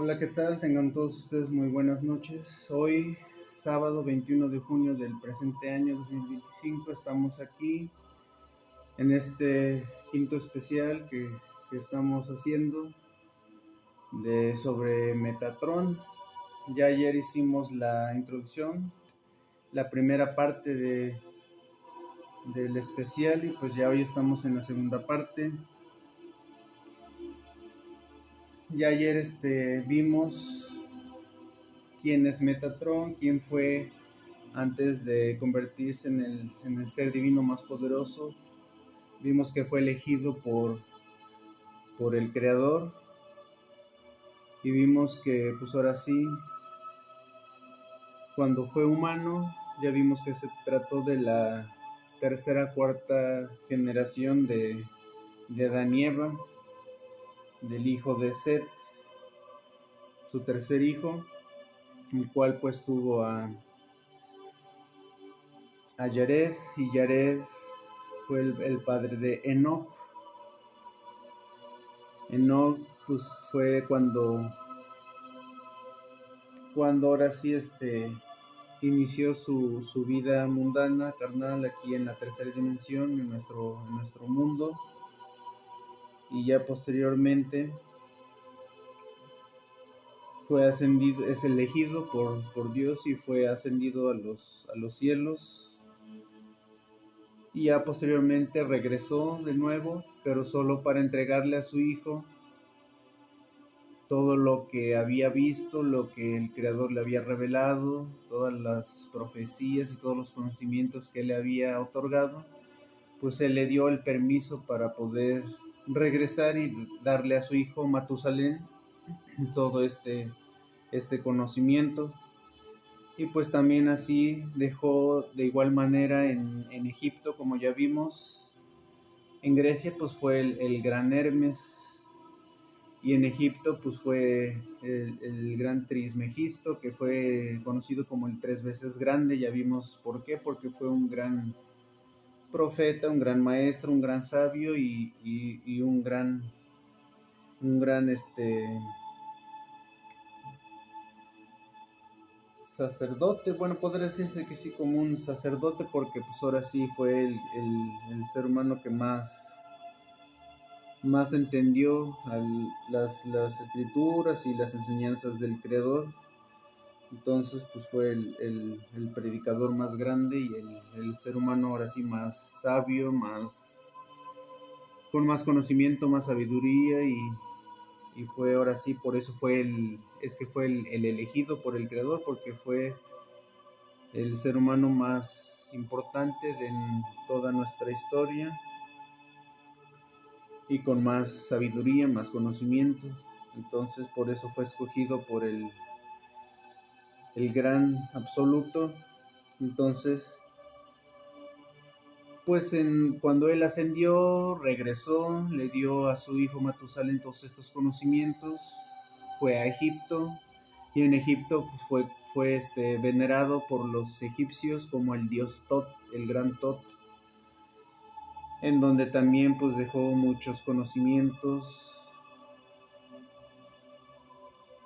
Hola, ¿qué tal? Tengan todos ustedes muy buenas noches. Hoy, sábado 21 de junio del presente año 2025, estamos aquí en este quinto especial que estamos haciendo sobre Metatron. Ya ayer hicimos la introducción, la primera parte del especial y pues ya hoy estamos en la segunda parte. Ya ayer vimos quién es Metatron, quién fue antes de convertirse en el ser divino más poderoso. Vimos que fue elegido por el Creador y vimos que pues ahora sí, cuando fue humano, ya vimos que se trató de la tercera, cuarta generación de Adán y Eva, del hijo de Seth, su tercer hijo, el cual pues tuvo a Jared, y Jared fue el padre de Enoch. Enoch pues fue cuando ahora sí inició su vida mundana, carnal, aquí en la tercera dimensión, en nuestro mundo, y ya posteriormente fue ascendido, es elegido por Dios y fue ascendido a los cielos, y ya posteriormente regresó de nuevo, pero solo para entregarle a su hijo todo lo que había visto, lo que el Creador le había revelado, todas las profecías y todos los conocimientos que le había otorgado. Pues él le dio el permiso para poder regresar y darle a su hijo Matusalén todo este conocimiento. Y pues también así dejó de igual manera en Egipto, como ya vimos. En Grecia pues fue el gran Hermes, y en Egipto pues fue el gran Trismegisto, que fue conocido como el tres veces grande. Ya vimos por qué, porque fue un gran profeta, un gran maestro, un gran sabio y un gran sacerdote. Bueno, podría decirse que sí, como un sacerdote, porque pues ahora sí fue el ser humano que más entendió las escrituras y las enseñanzas del Creador. Entonces pues fue el predicador más grande y el ser humano ahora sí más sabio, con más conocimiento, más sabiduría, y fue ahora sí, por eso fue el elegido por el Creador, porque fue el ser humano más importante de toda nuestra historia y con más sabiduría, más conocimiento. Entonces por eso fue escogido por el gran absoluto. Entonces pues cuando él ascendió, regresó, le dio a su hijo Matusalén todos estos conocimientos, fue a Egipto, y en Egipto pues, fue venerado por los egipcios como el dios Tot, el gran Tot, en donde también pues dejó muchos conocimientos,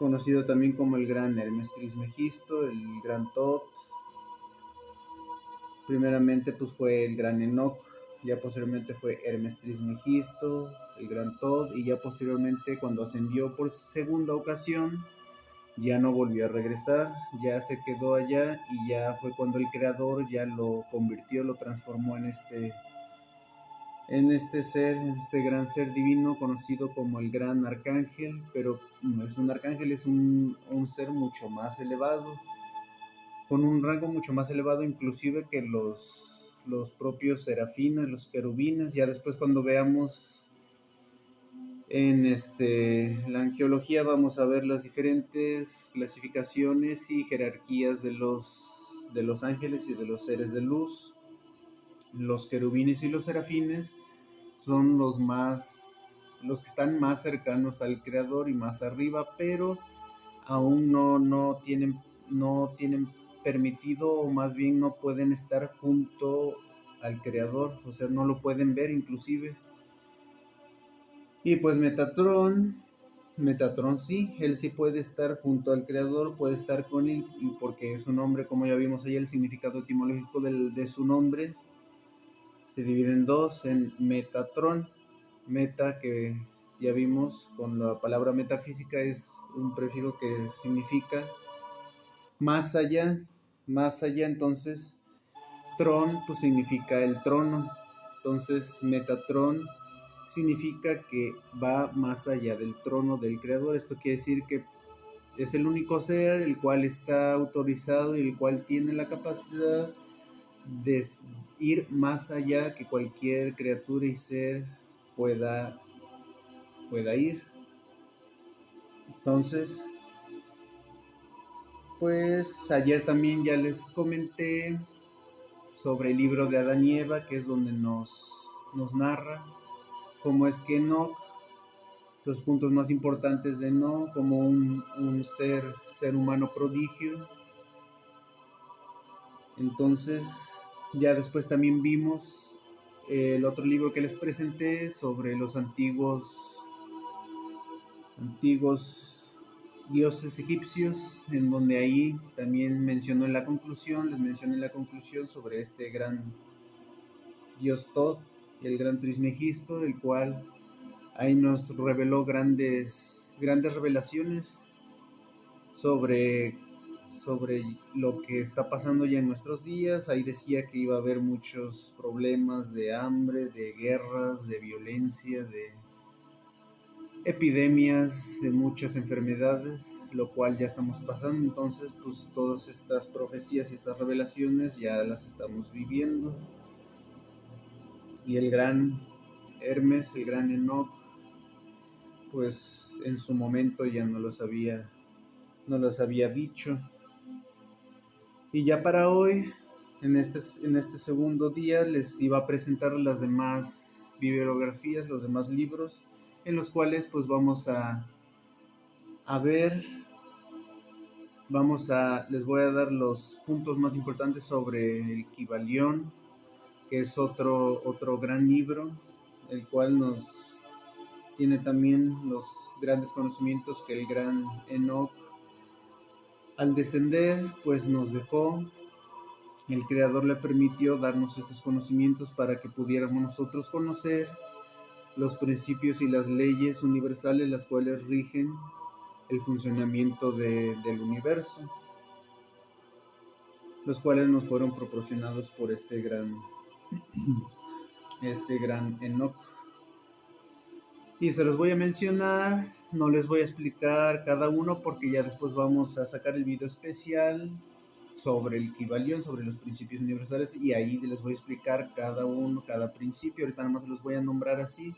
conocido también como el gran Hermes Trismegisto, el gran Tot. Primeramente pues fue el gran Enoch, ya posteriormente fue Hermes Trismegisto, el gran Tod, y ya posteriormente cuando ascendió por segunda ocasión ya no volvió a regresar, ya se quedó allá, y ya fue cuando el Creador ya lo convirtió, lo transformó en este ser, en este gran ser divino conocido como el gran arcángel. Pero no es un arcángel, es un ser mucho más elevado, con un rango mucho más elevado inclusive que los propios serafines, los querubines. Ya después cuando veamos en la angiología vamos a ver las diferentes clasificaciones y jerarquías de los ángeles y de los seres de luz. Los querubines y los serafines son los que están más cercanos al Creador y más arriba, pero aún no tienen permitido, o más bien no pueden estar junto al Creador, o sea, no lo pueden ver inclusive. Y pues Metatron Metatron sí, él sí puede estar junto al creador, puede estar con él, y porque su nombre, como ya vimos ahí, el significado etimológico de su nombre se divide en dos, en Metatron, meta que ya vimos con la palabra metafísica es un prefijo que significa más allá, entonces Tron pues significa el trono, entonces Metatron significa que va más allá del trono del creador. Esto quiere decir que es el único ser el cual está autorizado y el cual tiene la capacidad de ir más allá que cualquier criatura y ser pueda, pueda ir. Entonces, pues ayer también ya les comenté sobre el libro de Adán y Eva, que es donde nos narra cómo es que Enoch, los puntos más importantes de Enoch, como un ser humano prodigio. Entonces, ya después también vimos el otro libro que les presenté sobre los antiguos dioses egipcios, en donde ahí también mencionó en la conclusión, les mencioné en la conclusión sobre este gran dios Thoth, el gran Trismegisto, el cual ahí nos reveló grandes revelaciones sobre, sobre lo que está pasando ya en nuestros días. Ahí decía que iba a haber muchos problemas de hambre, de guerras, de violencia, de epidemias, de muchas enfermedades, lo cual ya estamos pasando. Entonces, pues todas estas profecías y estas revelaciones ya las estamos viviendo. Y el gran Hermes, el gran Enoch, pues en su momento ya no los había dicho. Y ya para hoy, en este segundo día, les iba a presentar las demás bibliografías, los demás libros, en los cuales pues vamos a ver, les voy a dar los puntos más importantes sobre el Kybalión, que es otro gran libro, el cual nos tiene también los grandes conocimientos que el gran Enoch al descender pues nos dejó. El Creador le permitió darnos estos conocimientos para que pudiéramos nosotros conocer los principios y las leyes universales las cuales rigen el funcionamiento del universo, los cuales nos fueron proporcionados por este gran Enoch. Y se los voy a mencionar, no les voy a explicar cada uno porque ya después vamos a sacar el video especial sobre el Kybalión, sobre los principios universales, y ahí les voy a explicar cada uno, cada principio. Ahorita nada más los voy a nombrar así,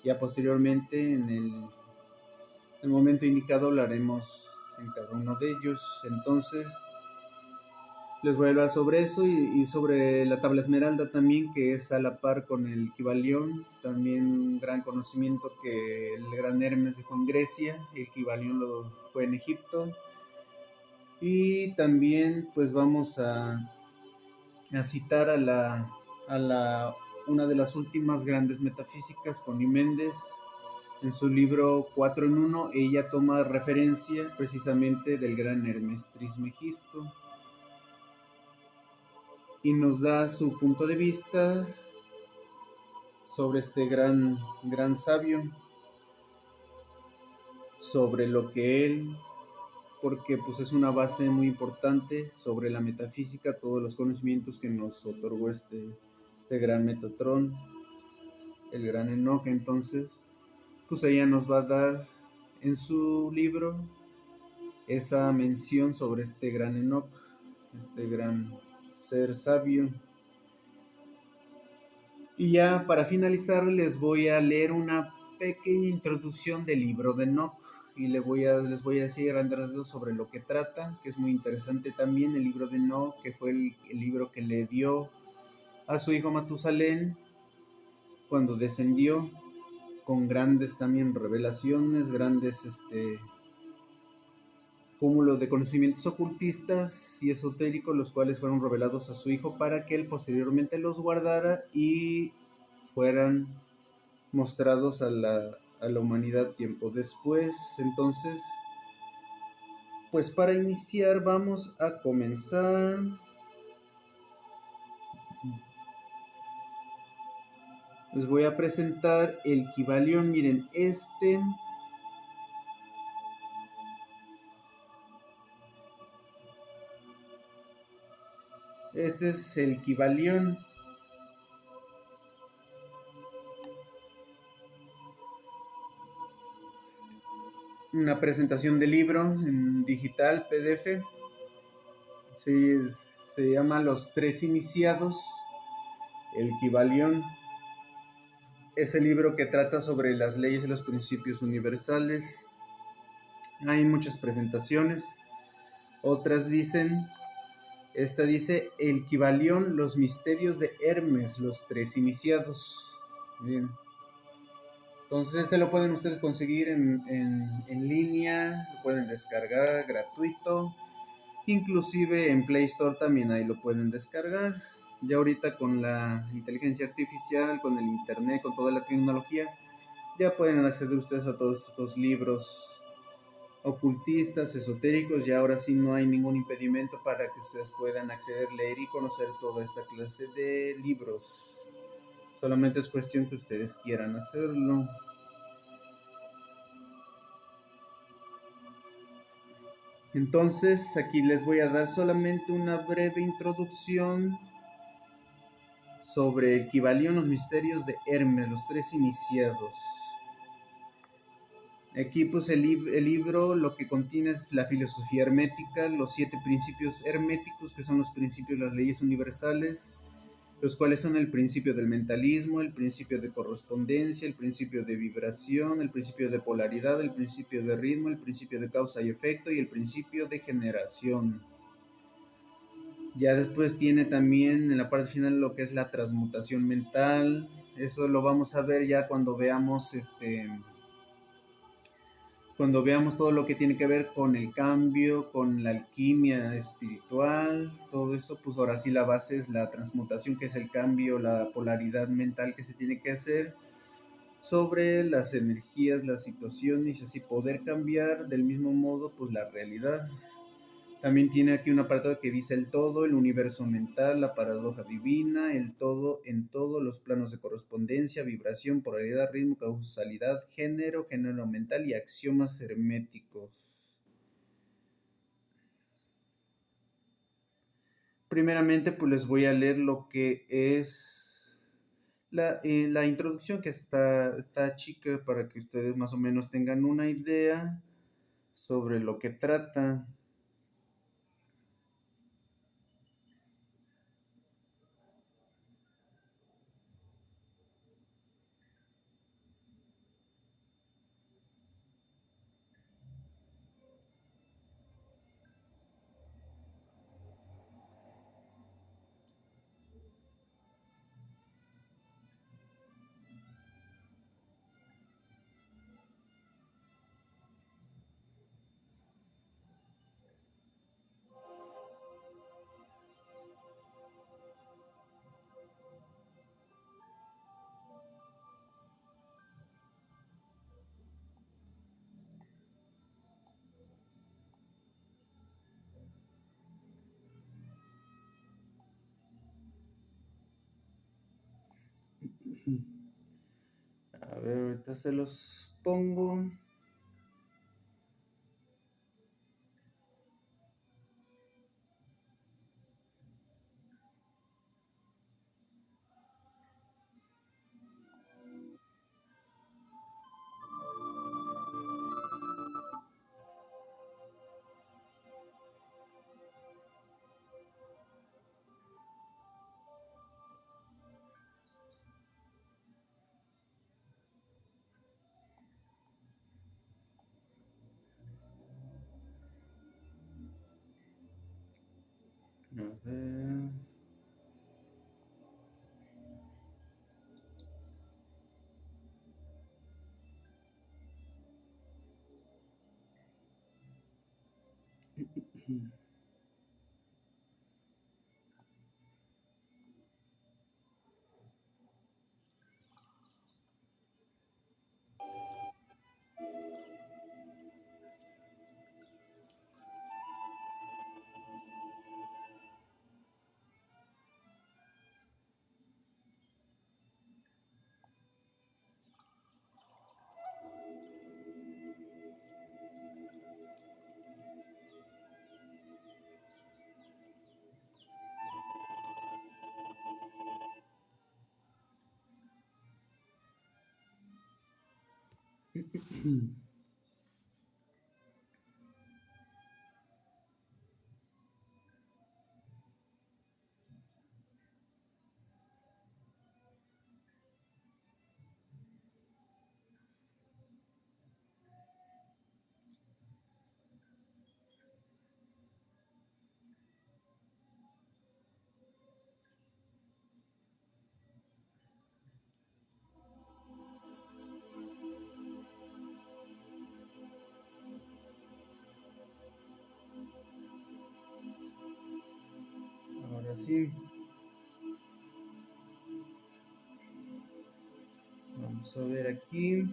ya posteriormente en el momento indicado hablaremos en cada uno de ellos. Entonces les voy a hablar sobre eso y sobre la tabla esmeralda también, que es a la par con el Kybalión, también un gran conocimiento que el gran Hermes dejó en Grecia, el Kybalión lo fue en Egipto. Y también pues vamos a citar una de las últimas grandes metafísicas, Connie Méndez, en su libro 4 en 1. Ella toma referencia precisamente del gran Hermes Trismegisto y nos da su punto de vista sobre este gran sabio, sobre lo que él, porque pues es una base muy importante sobre la metafísica, todos los conocimientos que nos otorgó este gran Metatron, el gran Enoch. Entonces pues ella nos va a dar en su libro esa mención sobre este gran Enoch, este gran ser sabio. Y ya para finalizar les voy a leer una pequeña introducción del libro de Enoch y les voy a decir grandes rasgos sobre lo que trata, que es muy interesante también el libro de Enoch, que fue el libro que le dio a su hijo Matusalén cuando descendió, con grandes también revelaciones, grandes cúmulo de conocimientos ocultistas y esotéricos, los cuales fueron revelados a su hijo para que él posteriormente los guardara y fueran mostrados a la humanidad tiempo después. Entonces, pues para iniciar vamos a comenzar. Les voy a presentar el Kybalión. Miren, este es el Kybalión. Una presentación de libro en digital, PDF. Sí, se llama Los Tres Iniciados, el Kybalión. Es el libro que trata sobre las leyes y los principios universales. Hay muchas presentaciones. Otras dicen, esta dice el Kybalión, los misterios de Hermes, los tres iniciados. Bien. Entonces este lo pueden ustedes conseguir en línea, lo pueden descargar gratuito. Inclusive en Play Store también ahí lo pueden descargar. Ya ahorita con la inteligencia artificial, con el internet, con toda la tecnología, ya pueden acceder ustedes a todos estos libros ocultistas, esotéricos, y ahora sí no hay ningún impedimento para que ustedes puedan acceder, leer y conocer toda esta clase de libros. Solamente es cuestión que ustedes quieran hacerlo. Entonces, aquí les voy a dar solamente una breve introducción sobre el Kybalión, los misterios de Hermes, los tres iniciados. Aquí pues el libro lo que contiene es la filosofía hermética, los 7 principios herméticos, que son los principios de las leyes universales, los cuales son el principio del mentalismo, el principio de correspondencia, el principio de vibración, el principio de polaridad, el principio de ritmo, el principio de causa y efecto y el principio de generación. Ya después tiene también en la parte final lo que es la transmutación mental. Eso lo vamos a ver ya cuando veamos cuando veamos todo lo que tiene que ver con el cambio, con la alquimia espiritual, todo eso, pues ahora sí la base es la transmutación, que es el cambio, la polaridad mental que se tiene que hacer sobre las energías, las situaciones, y así poder cambiar del mismo modo pues la realidad. También tiene aquí un apartado que dice el todo, el universo mental, la paradoja divina, el todo en todos los planos de correspondencia, vibración, polaridad, ritmo, causalidad, género mental y axiomas herméticos. Primeramente, pues les voy a leer lo que es la introducción, que está chica para que ustedes más o menos tengan una idea sobre lo que trata. A ver, ahorita se los pongo. A ver. Ahora sí. Vamos a ver aquí.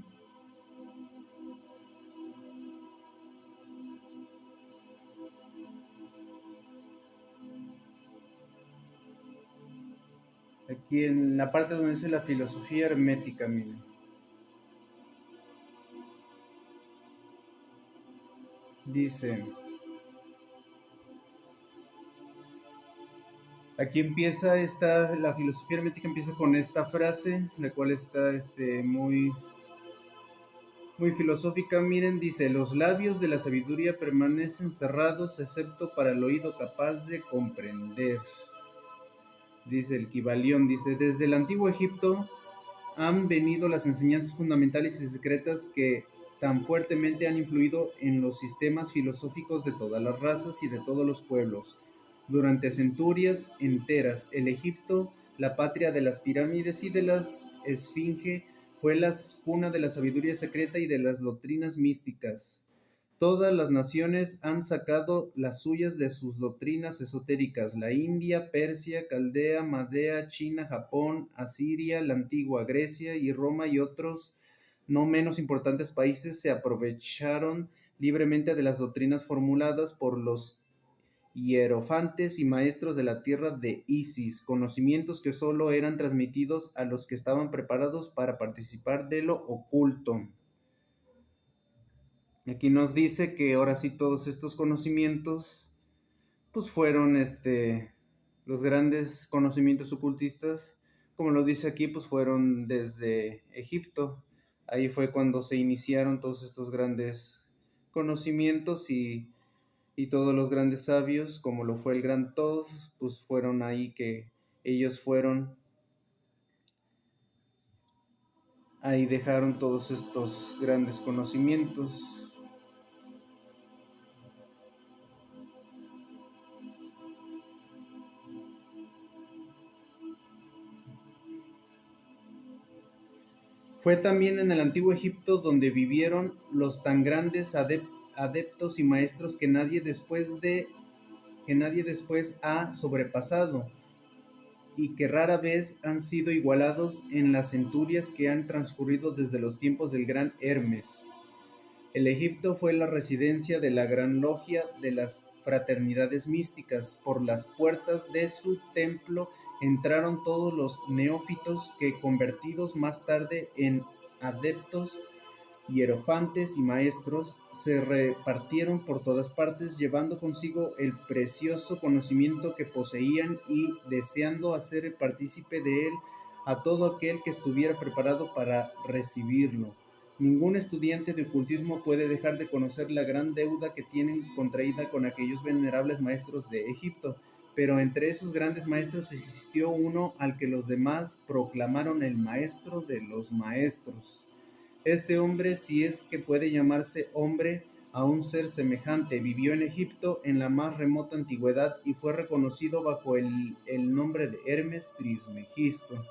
Aquí en la parte donde dice la filosofía hermética, miren. Dice, aquí empieza la filosofía hermética empieza con esta frase, la cual está muy filosófica. Miren, dice, los labios de la sabiduría permanecen cerrados excepto para el oído capaz de comprender. Dice el Kybalión, dice, desde el antiguo Egipto han venido las enseñanzas fundamentales y secretas que tan fuertemente han influido en los sistemas filosóficos de todas las razas y de todos los pueblos. Durante centurias enteras, el Egipto, la patria de las pirámides y de las esfinge, fue la cuna de la sabiduría secreta y de las doctrinas místicas. Todas las naciones han sacado las suyas de sus doctrinas esotéricas: la India, Persia, Caldea, Madea, China, Japón, Asiria, la antigua Grecia y Roma y otros no menos importantes países se aprovecharon libremente de las doctrinas formuladas por los hierofantes y maestros de la tierra de Isis, conocimientos que solo eran transmitidos a los que estaban preparados para participar de lo oculto. Aquí nos dice que ahora sí todos estos conocimientos pues fueron los grandes conocimientos ocultistas, como lo dice aquí, pues fueron desde Egipto. Ahí fue cuando se iniciaron todos estos grandes conocimientos y todos los grandes sabios, como lo fue el Gran Tod, pues fueron ahí que ellos fueron, ahí dejaron todos estos grandes conocimientos. Fue también en el antiguo Egipto donde vivieron los tan grandes adeptos y maestros que nadie después ha sobrepasado y que rara vez han sido igualados en las centurias que han transcurrido desde los tiempos del gran Hermes. El Egipto fue la residencia de la gran logia de las fraternidades místicas. Por las puertas de su templo entraron todos los neófitos que, convertidos más tarde en adeptos, hierofantes y maestros, se repartieron por todas partes, llevando consigo el precioso conocimiento que poseían y deseando hacer partícipe de él a todo aquel que estuviera preparado para recibirlo. Ningún estudiante de ocultismo puede dejar de conocer la gran deuda que tienen contraída con aquellos venerables maestros de Egipto, pero entre esos grandes maestros existió uno al que los demás proclamaron el maestro de los maestros. Este hombre, si es que puede llamarse hombre a un ser semejante, vivió en Egipto en la más remota antigüedad y fue reconocido bajo el nombre de Hermes Trismegisto.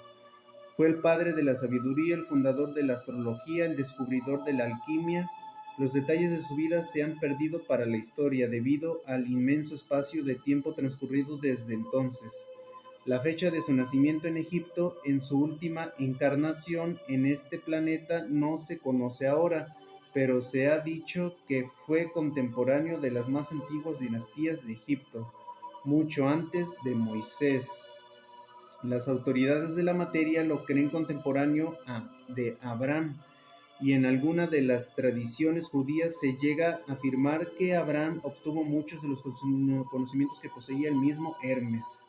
Fue el padre de la sabiduría, el fundador de la astrología, el descubridor de la alquimia. Los detalles de su vida se han perdido para la historia debido al inmenso espacio de tiempo transcurrido desde entonces. La fecha de su nacimiento en Egipto, en su última encarnación en este planeta, no se conoce ahora, pero se ha dicho que fue contemporáneo de las más antiguas dinastías de Egipto, mucho antes de Moisés. Las autoridades de la materia lo creen contemporáneo de Abraham, y en alguna de las tradiciones judías se llega a afirmar que Abraham obtuvo muchos de los conocimientos que poseía el mismo Hermes.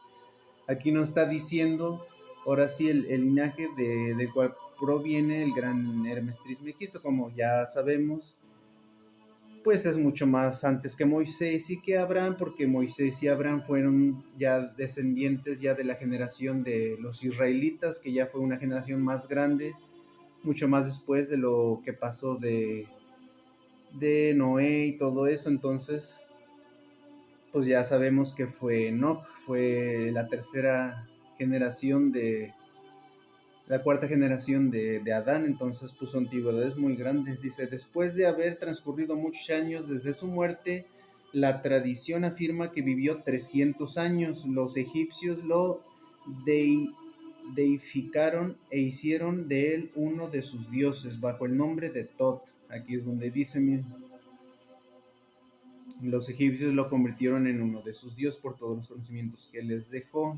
Aquí nos está diciendo, ahora sí, el linaje del cual proviene el gran Hermes Trismegisto. Como ya sabemos, pues es mucho más antes que Moisés y que Abraham, porque Moisés y Abraham fueron ya descendientes ya de la generación de los israelitas, que ya fue una generación más grande, mucho más después de lo que pasó de Noé y todo eso. Entonces, pues ya sabemos que fue Enoch, fue la tercera generación la cuarta generación de Adán. Entonces, pues su antigüedad es muy grande. Dice, después de haber transcurrido muchos años desde su muerte, la tradición afirma que vivió 300 años. Los egipcios lo deificaron e hicieron de él uno de sus dioses bajo el nombre de Tot. Aquí es donde dice, miren, los egipcios lo convirtieron en uno de sus dioses por todos los conocimientos que les dejó.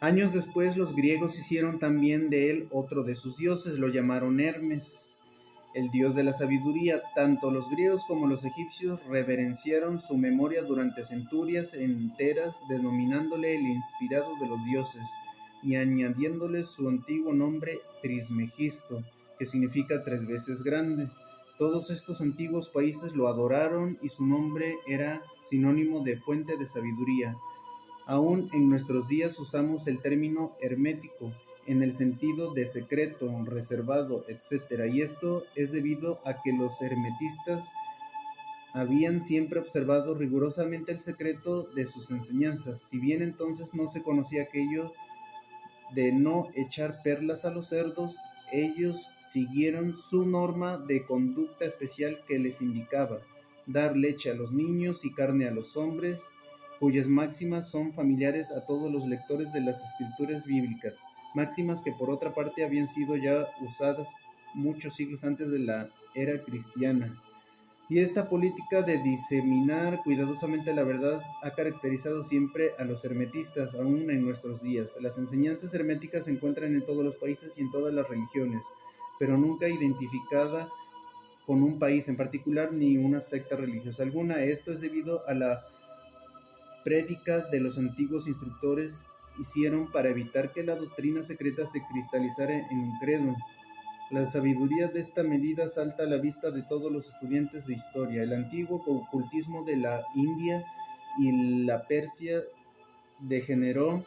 Años después los griegos hicieron también de él otro de sus dioses, lo llamaron Hermes, el dios de la sabiduría. Tanto los griegos como los egipcios reverenciaron su memoria durante centurias enteras, denominándole el inspirado de los dioses y añadiéndole su antiguo nombre Trismegisto, que significa 3 veces grande. Todos estos antiguos países lo adoraron y su nombre era sinónimo de fuente de sabiduría. Aún en nuestros días usamos el término hermético en el sentido de secreto, reservado, etc. Y esto es debido a que los hermetistas habían siempre observado rigurosamente el secreto de sus enseñanzas. Si bien entonces no se conocía aquello de no echar perlas a los cerdos, ellos siguieron su norma de conducta especial que les indicaba dar leche a los niños y carne a los hombres, cuyas máximas son familiares a todos los lectores de las escrituras bíblicas, máximas que por otra parte habían sido ya usadas muchos siglos antes de la era cristiana. Y esta política de diseminar cuidadosamente la verdad ha caracterizado siempre a los hermetistas, aún en nuestros días. Las enseñanzas herméticas se encuentran en todos los países y en todas las religiones, pero nunca identificada con un país en particular ni una secta religiosa alguna. Esto es debido a la prédica de los antiguos instructores hicieron para evitar que la doctrina secreta se cristalizara en un credo. La sabiduría de esta medida salta a la vista de todos los estudiantes de historia. El antiguo ocultismo de la India y la Persia degeneró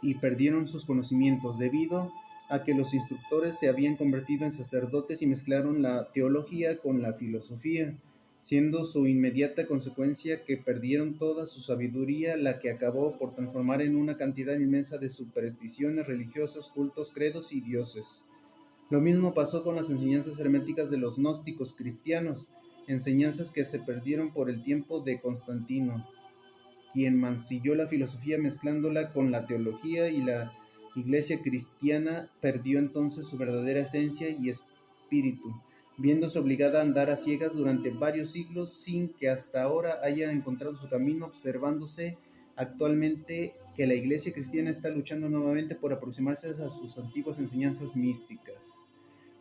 y perdieron sus conocimientos debido a que los instructores se habían convertido en sacerdotes y mezclaron la teología con la filosofía, siendo su inmediata consecuencia que perdieron toda su sabiduría, la que acabó por transformar en una cantidad inmensa de supersticiones religiosas, cultos, credos y dioses. Lo mismo pasó con las enseñanzas herméticas de los gnósticos cristianos, enseñanzas que se perdieron por el tiempo de Constantino, quien mancilló la filosofía mezclándola con la teología, y la iglesia cristiana perdió entonces su verdadera esencia y espíritu, viéndose obligada a andar a ciegas durante varios siglos sin que hasta ahora haya encontrado su camino, observándose actualmente que la iglesia cristiana está luchando nuevamente por aproximarse a sus antiguas enseñanzas místicas.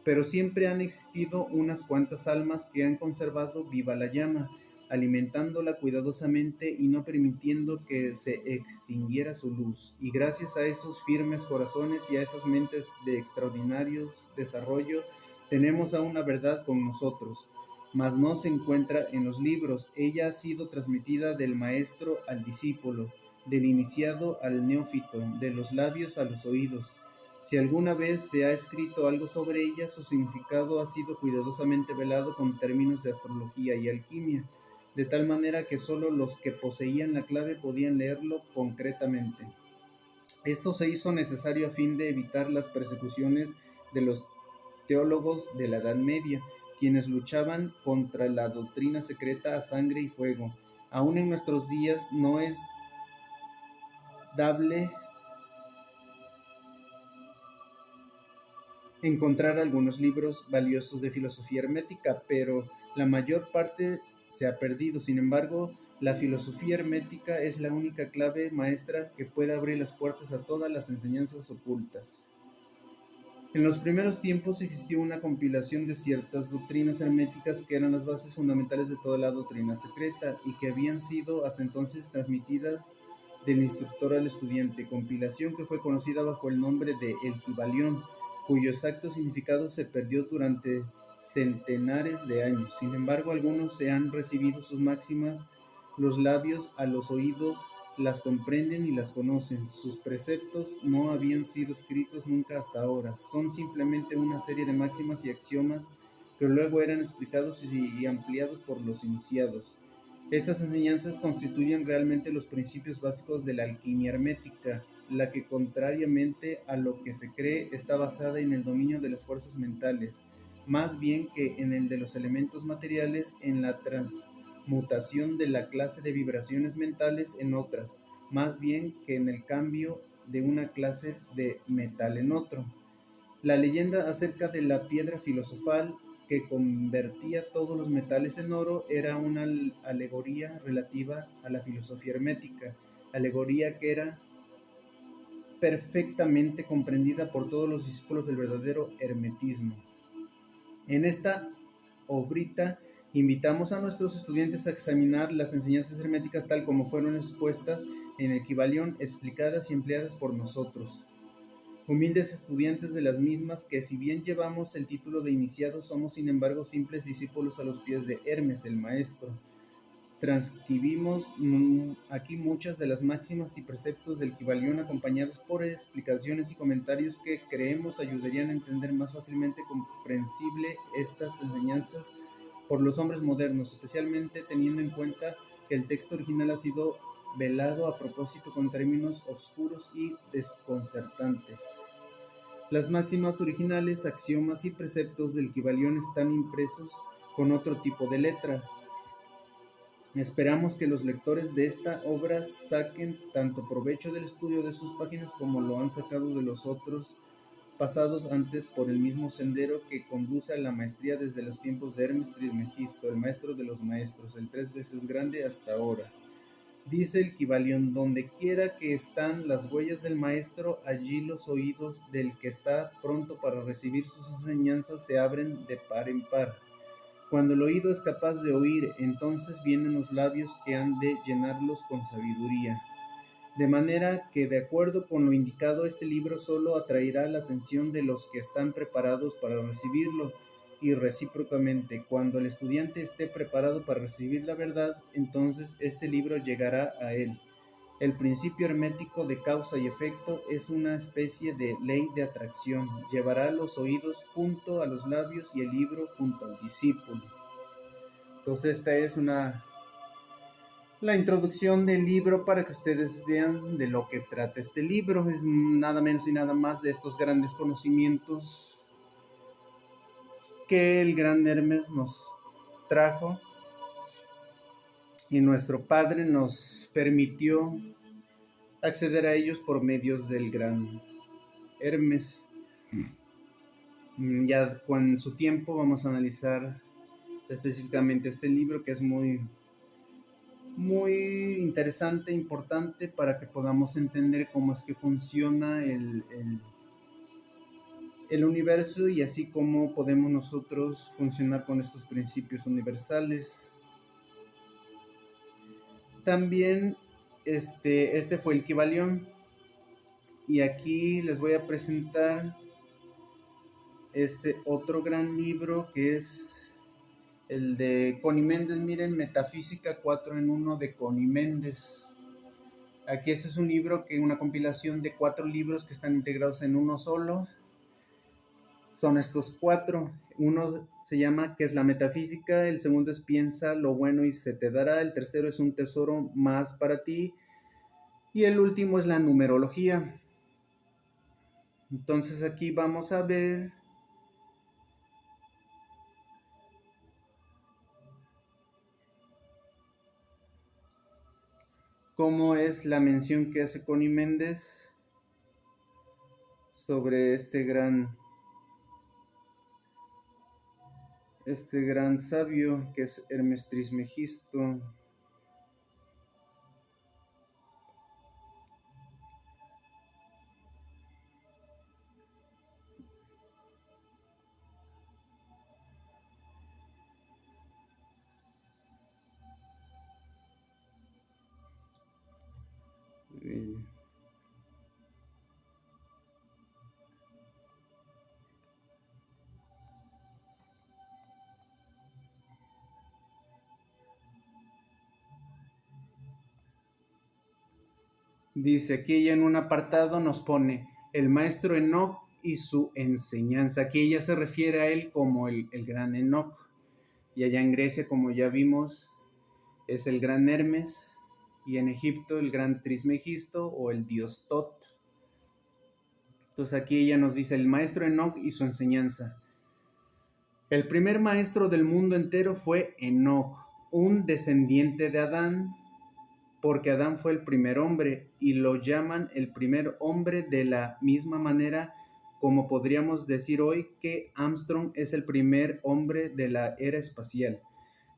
Pero siempre han existido unas cuantas almas que han conservado viva la llama, alimentándola cuidadosamente y no permitiendo que se extinguiera su luz. Y gracias a esos firmes corazones y a esas mentes de extraordinario desarrollo, tenemos aún la verdad con nosotros, mas no se encuentra en los libros. Ella ha sido transmitida del maestro al discípulo, del iniciado al neófito, de los labios a los oídos. Si alguna vez se ha escrito algo sobre ella, su significado ha sido cuidadosamente velado con términos de astrología y alquimia, de tal manera que solo los que poseían la clave podían leerlo concretamente. Esto se hizo necesario a fin de evitar las persecuciones de los teólogos de la Edad Media, quienes luchaban contra la doctrina secreta a sangre y fuego. Aún en nuestros días no es dable encontrar algunos libros valiosos de filosofía hermética, pero la mayor parte se ha perdido. Sin embargo, la filosofía hermética es la única clave maestra que puede abrir las puertas a todas las enseñanzas ocultas. En los primeros tiempos existió una compilación de ciertas doctrinas herméticas que eran las bases fundamentales de toda la doctrina secreta y que habían sido hasta entonces transmitidas del instructor al estudiante, compilación que fue conocida bajo el nombre de El Kybalión, cuyo exacto significado se perdió durante centenares de años. Sin embargo, algunos se han recibido sus máximas, los labios a los oídos las comprenden y las conocen. Sus preceptos no habían sido escritos nunca hasta ahora. Son simplemente una serie de máximas y axiomas que luego eran explicados y ampliados por los iniciados. Estas enseñanzas constituyen realmente los principios básicos de la alquimia hermética, la que, contrariamente a lo que se cree, está basada en el dominio de las fuerzas mentales, más bien que en el de los elementos materiales, en la transmutación de la clase de vibraciones mentales en otras, más bien que en el cambio de una clase de metal en otro. La leyenda acerca de la piedra filosofal que convertía todos los metales en oro era una alegoría relativa a la filosofía hermética, alegoría que era perfectamente comprendida por todos los discípulos del verdadero hermetismo. En esta obrita invitamos a nuestros estudiantes a examinar las enseñanzas herméticas tal como fueron expuestas en el Kybalión, explicadas y empleadas por nosotros, humildes estudiantes de las mismas, que si bien llevamos el título de iniciados, somos sin embargo simples discípulos a los pies de Hermes, el maestro. Transcribimos aquí muchas de las máximas y preceptos del Kybalión, acompañadas por explicaciones y comentarios que creemos ayudarían a entender más fácilmente comprensible estas enseñanzas por los hombres modernos, especialmente teniendo en cuenta que el texto original ha sido velado a propósito con términos oscuros y desconcertantes. Las máximas originales, axiomas y preceptos del Kybalión están impresos con otro tipo de letra. Esperamos que los lectores de esta obra saquen tanto provecho del estudio de sus páginas como lo han sacado de los otros pasados antes por el mismo sendero que conduce a la maestría desde los tiempos de Hermes Trismegisto, el maestro de los maestros, el 3 veces grande hasta ahora. Dice el Kybalión: donde quiera que están las huellas del maestro, allí los oídos del que está pronto para recibir sus enseñanzas se abren de par en par. Cuando el oído es capaz de oír, entonces vienen los labios que han de llenarlos con sabiduría. De manera que, de acuerdo con lo indicado, este libro solo atraerá la atención de los que están preparados para recibirlo, y recíprocamente, cuando el estudiante esté preparado para recibir la verdad, entonces este libro llegará a él. El principio hermético de causa y efecto es una especie de ley de atracción. Llevará los oídos junto a los labios y el libro junto al discípulo. Entonces esta es la introducción del libro para que ustedes vean de lo que trata este libro. Es nada menos y nada más de estos grandes conocimientos que el gran Hermes nos trajo y nuestro Padre nos permitió acceder a ellos por medios del gran Hermes. Ya con su tiempo vamos a analizar específicamente este libro, que es muy interesante, importante, para que podamos entender cómo es que funciona el universo, y así como podemos nosotros funcionar con estos principios universales. También este fue el Kybalión, y aquí les voy a presentar este otro gran libro, que es el de Connie Méndez. Miren, Metafísica 4 en 1 de Connie Méndez. Aquí este es un libro, una compilación de 4 libros que están integrados en uno solo. Son estos 4. Uno se llama ¿Qué es la metafísica? El segundo es Piensa lo bueno y se te dará. El tercero es Un tesoro más para ti. Y el último es la numerología. Entonces aquí vamos a ver cómo es la mención que hace Connie Méndez sobre este gran sabio que es Hermes Trismegisto. Dice aquí ella en un apartado nos pone el maestro Enoc y su enseñanza. Aquí ella se refiere a él como el gran Enoc. Y allá en Grecia, como ya vimos, es el gran Hermes, y en Egipto el gran Trismegisto o el dios Tot. Entonces aquí ella nos dice el maestro Enoc y su enseñanza. El primer maestro del mundo entero fue Enoc, un descendiente de Adán, porque Adán fue el primer hombre y lo llaman el primer hombre de la misma manera como podríamos decir hoy que Armstrong es el primer hombre de la era espacial,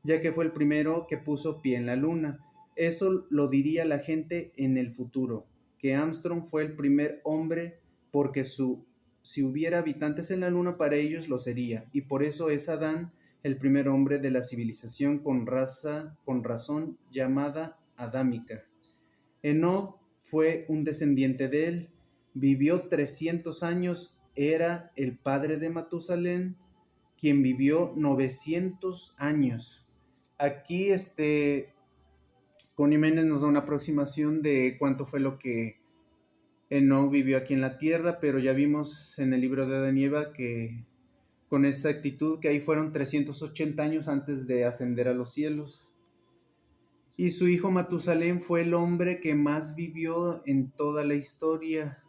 ya que fue el primero que puso pie en la luna. Eso lo diría la gente en el futuro, que Armstrong fue el primer hombre porque si hubiera habitantes en la luna para ellos lo sería, y por eso es Adán el primer hombre de la civilización con razón llamada adámica. Enoc fue un descendiente de él, vivió 300 años, era el padre de Matusalén, quien vivió 900 años. Aquí Connie Méndez nos da una aproximación de cuánto fue lo que Enoc vivió aquí en la tierra, pero ya vimos en el libro de Adán y Eva que con exactitud que ahí fueron 380 años antes de ascender a los cielos. Y su hijo Matusalén fue el hombre que más vivió en toda la historia.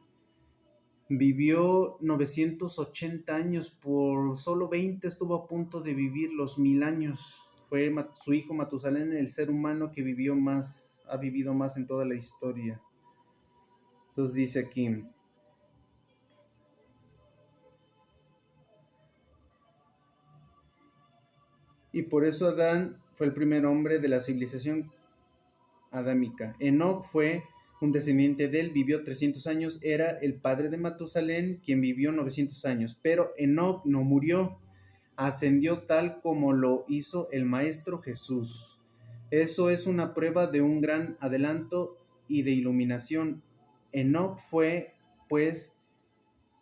Vivió 980 años, por solo 20 estuvo a punto de vivir los 1000 años. Fue su hijo Matusalén el ser humano que ha vivido más en toda la historia. Entonces dice aquí, y por eso Adán fue el primer hombre de la civilización adámica. Enoc fue un descendiente de él, vivió 300 años, era el padre de Matusalén, quien vivió 900 años, pero Enoc no murió, ascendió tal como lo hizo el Maestro Jesús. Eso es una prueba de un gran adelanto y de iluminación. Enoc fue, pues,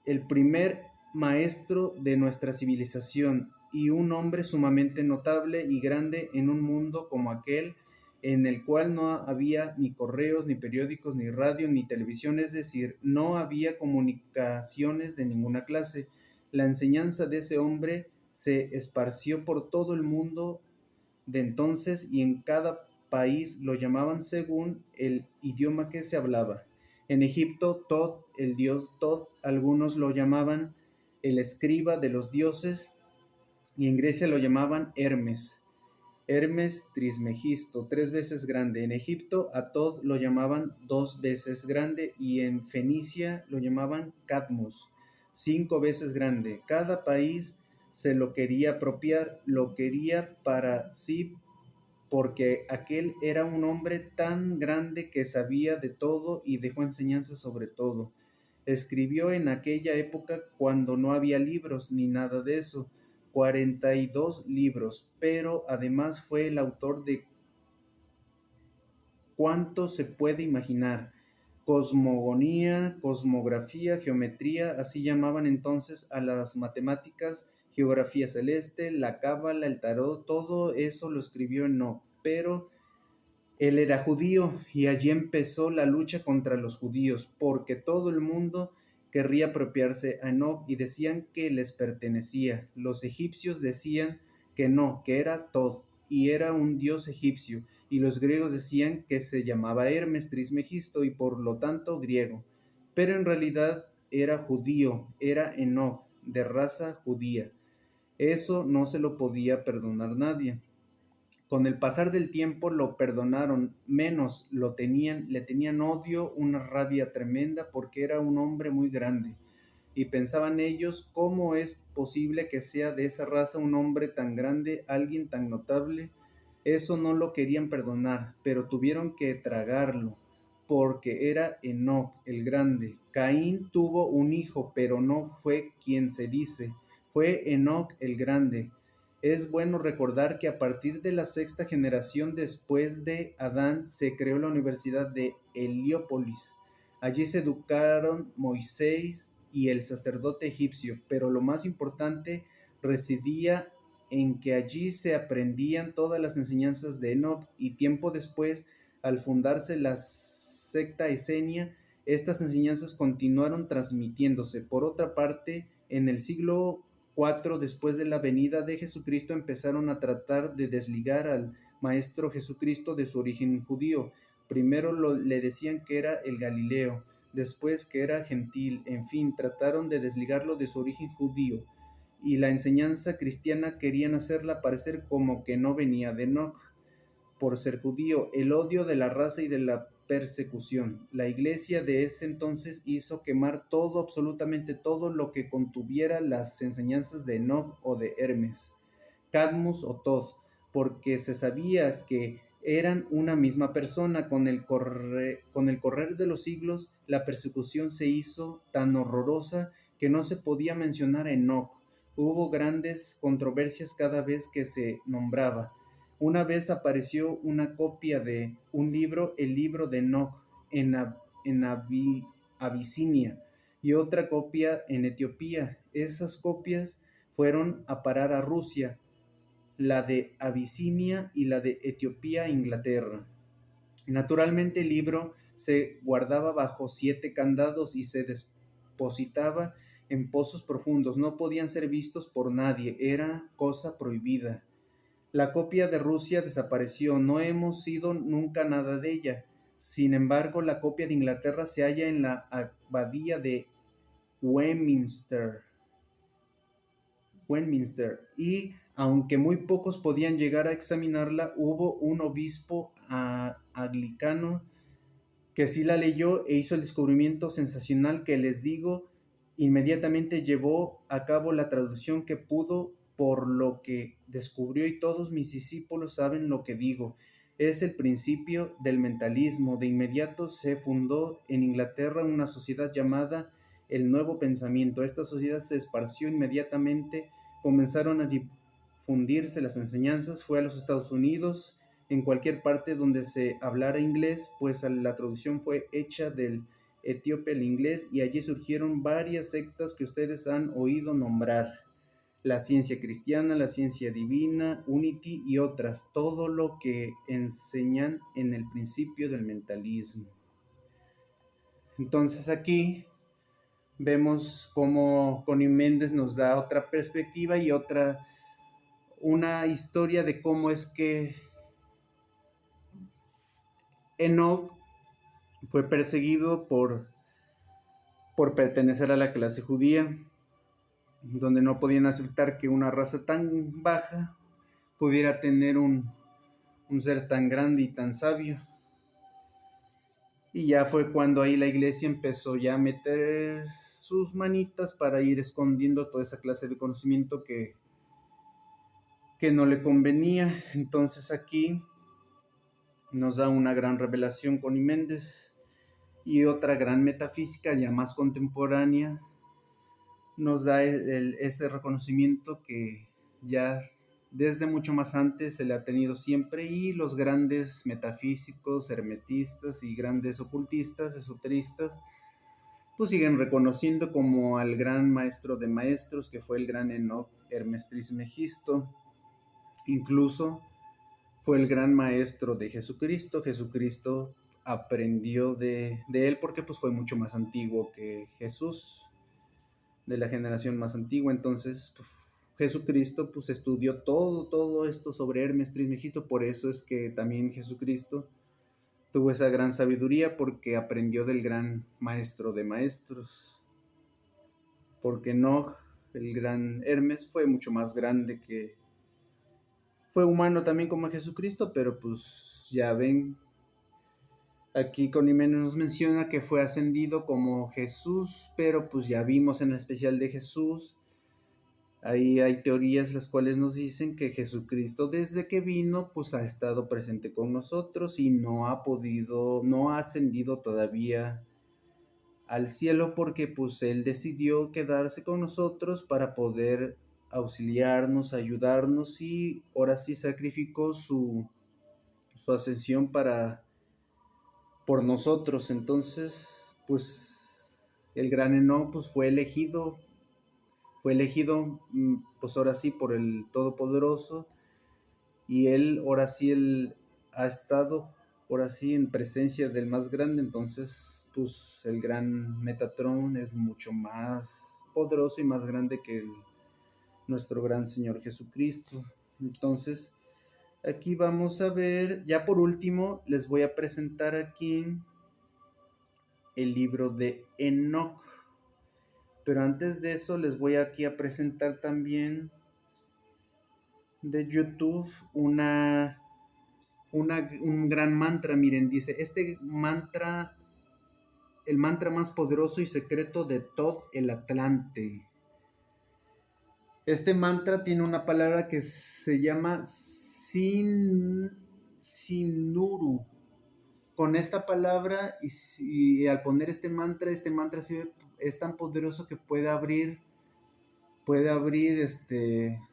el primer maestro de nuestra civilización y un hombre sumamente notable y grande en un mundo como aquel en el cual no había ni correos, ni periódicos, ni radio, ni televisión, es decir, no había comunicaciones de ninguna clase. La enseñanza de ese hombre se esparció por todo el mundo de entonces y en cada país lo llamaban según el idioma que se hablaba. En Egipto, Tot, el dios Tot, algunos lo llamaban el escriba de los dioses, y en Grecia lo llamaban Hermes. Hermes Trismegisto, 3 veces grande. En Egipto a Tot lo llamaban 2 veces grande y en Fenicia lo llamaban Cadmos, 5 veces grande. Cada país se lo quería apropiar, lo quería para sí porque aquel era un hombre tan grande que sabía de todo y dejó enseñanza sobre todo. Escribió en aquella época cuando no había libros ni nada de eso, 42 libros, pero además fue el autor de cuánto se puede imaginar. Cosmogonía, cosmografía, geometría, así llamaban entonces a las matemáticas, geografía celeste, la cábala, el tarot, todo eso lo escribió Enoc, pero él era judío y allí empezó la lucha contra los judíos, porque todo el mundo querría apropiarse a Enoc y decían que les pertenecía. Los egipcios decían que no, que era Tod y era un dios egipcio, y los griegos decían que se llamaba Hermes Trismegisto y por lo tanto griego, pero en realidad era judío, era Enoc, de raza judía. Eso no se lo podía perdonar nadie. Con el pasar del tiempo lo perdonaron, menos le tenían odio, una rabia tremenda porque era un hombre muy grande. Y pensaban ellos, ¿cómo es posible que sea de esa raza un hombre tan grande, alguien tan notable? Eso no lo querían perdonar, pero tuvieron que tragarlo, porque era Enoc el grande. Caín tuvo un hijo, pero no fue quien se dice, fue Enoc el grande. Es bueno recordar que a partir de la sexta generación después de Adán se creó la Universidad de Heliópolis. Allí se educaron Moisés y el sacerdote egipcio, pero lo más importante residía en que allí se aprendían todas las enseñanzas de Enoc y tiempo después Al fundarse la secta esenia, estas enseñanzas continuaron transmitiéndose. Por otra parte, en el siglo IV después de la venida de Jesucristo empezaron a tratar de desligar al Maestro Jesucristo de su origen judío. Primero le decían que era el Galileo, después que era gentil, en fin, trataron de desligarlo de su origen judío, y la enseñanza cristiana querían hacerla parecer como que no venía de Enoch por ser judío, el odio de la raza y de la persecución. La iglesia de ese entonces hizo quemar todo, absolutamente todo lo que contuviera las enseñanzas de Enoch o de Hermes, Cadmus o Tod, porque se sabía que eran una misma persona. Con el correr de los siglos, la persecución se hizo tan horrorosa que no se podía mencionar a Enoch. Hubo grandes controversias cada vez que se nombraba. Una vez apareció una copia de un libro, el libro de Enoch, en Abisinia, y otra copia en Etiopía. Esas copias fueron a parar a Rusia, la de Abisinia y la de Etiopía a Inglaterra. Naturalmente el libro se guardaba bajo 7 candados y se depositaba en pozos profundos. No podían ser vistos por nadie, era cosa prohibida. La copia de Rusia desapareció, no hemos sido nunca nada de ella. Sin embargo, la copia de Inglaterra se halla en la abadía de Westminster, y aunque muy pocos podían llegar a examinarla, hubo un obispo anglicano que sí la leyó e hizo el descubrimiento sensacional que les digo. Inmediatamente llevó a cabo la traducción que pudo, por lo que descubrió, y todos mis discípulos saben lo que digo. Es el principio del mentalismo. De inmediato se fundó en Inglaterra una sociedad llamada el Nuevo Pensamiento. Esta sociedad se esparció inmediatamente, comenzaron a difundirse las enseñanzas, fue a los Estados Unidos, en cualquier parte donde se hablara inglés, pues la traducción fue hecha del etíope al inglés, y allí surgieron varias sectas que ustedes han oído nombrar: la ciencia cristiana, la ciencia divina, Unity y otras, todo lo que enseñan en el principio del mentalismo. Entonces aquí vemos cómo Connie Méndez nos da otra perspectiva y una historia de cómo es que Enoch fue perseguido por pertenecer a la clase judía, donde no podían aceptar que una raza tan baja pudiera tener un ser tan grande y tan sabio. Y ya fue cuando ahí la iglesia empezó ya a meter sus manitas para ir escondiendo toda esa clase de conocimiento que no le convenía. Entonces aquí nos da una gran revelación Connie Méndez, y otra gran metafísica ya más contemporánea nos da ese reconocimiento que ya desde mucho más antes se le ha tenido siempre, y los grandes metafísicos, hermetistas y grandes ocultistas, esoteristas, pues siguen reconociendo como al gran maestro de maestros, que fue el gran Enoch Hermes Trismegisto. Incluso fue el gran maestro de Jesucristo. Jesucristo aprendió de él porque pues fue mucho más antiguo que Jesús, de la generación más antigua. Entonces pues, Jesucristo pues estudió todo esto sobre Hermes Trismegisto. Por eso es que también Jesucristo tuvo esa gran sabiduría, porque aprendió del gran maestro de maestros. Porque no, el gran Hermes fue mucho más grande, que fue humano también como Jesucristo, pero pues ya ven, aquí Connie Méndez nos menciona que fue ascendido como Jesús, pero pues ya vimos en el especial de Jesús, ahí hay teorías las cuales nos dicen que Jesucristo desde que vino pues ha estado presente con nosotros y no ha ascendido todavía al cielo, porque pues él decidió quedarse con nosotros para poder auxiliarnos, ayudarnos, y ahora sí sacrificó su ascensión por nosotros. Entonces pues el gran Enoch pues fue elegido pues ahora sí por el Todopoderoso, y él ahora sí él ha estado por así, en presencia del más grande. Entonces, pues el gran Metatron es mucho más poderoso y más grande que nuestro gran Señor Jesucristo. Entonces, aquí vamos a ver, ya por último, les voy a presentar aquí el libro de Enoch. Pero antes de eso, les voy aquí a presentar también de YouTube un gran mantra. Miren, dice, este mantra, el mantra más poderoso y secreto de Thoth el Atlante. Este mantra tiene una palabra que se llama Sinuru. Con esta palabra y al poner este mantra es tan poderoso que puede abrir,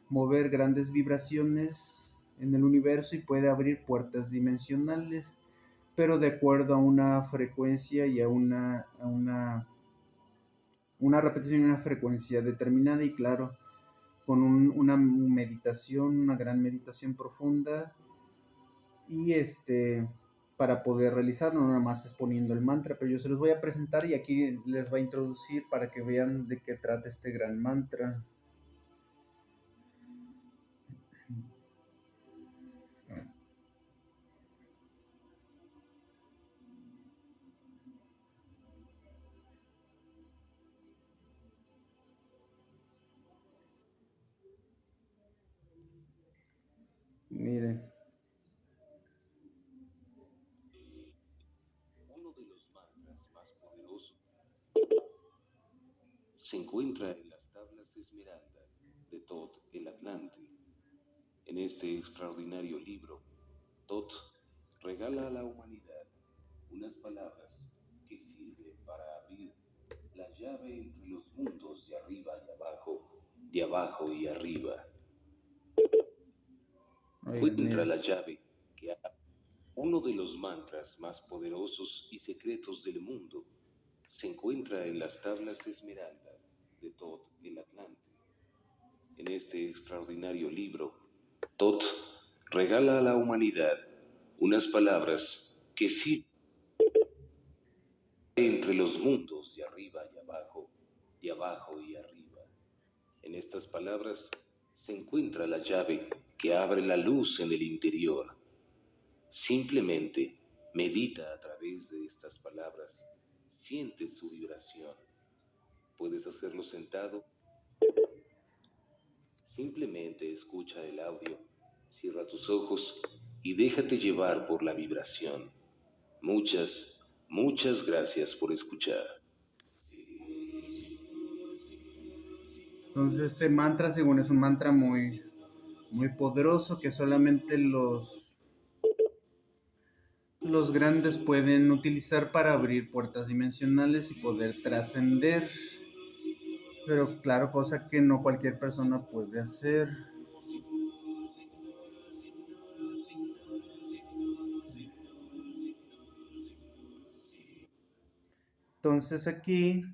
mover grandes vibraciones en el universo y puede abrir puertas dimensionales, pero de acuerdo a una frecuencia y a una repetición y una frecuencia determinada, y claro, con una meditación, una gran meditación profunda, y para poder realizarlo, no nada más exponiendo el mantra. Pero yo se los voy a presentar y aquí les va a introducir para que vean de qué trata este gran mantra. Miren. Uno de los mantras más poderosos se encuentra en las tablas de Esmeralda de Thoth el Atlante. En este extraordinario libro, Thoth regala a la humanidad unas palabras que sirven para abrir la llave entre los mundos de arriba y abajo, de abajo y arriba. Oigan, Encuentra miren. la llave que abre uno de los mantras más poderosos y secretos del mundo. Se encuentra en las tablas de Esmeralda de Thoth el Atlante. En este extraordinario libro, Thoth regala a la humanidad unas palabras que sirven entre los mundos de arriba y abajo, de abajo y arriba. En estas palabras se encuentra la llave que abre la luz en el interior. Simplemente medita a través de estas palabras, siente su vibración. Puedes hacerlo sentado. Simplemente escucha el audio, cierra tus ojos y déjate llevar por la vibración. Muchas gracias por escuchar. Entonces este mantra, según es un mantra muy, muy poderoso que solamente los grandes pueden utilizar para abrir puertas dimensionales y poder trascender. Pero claro, cosa que no cualquier persona puede hacer. Entonces aquí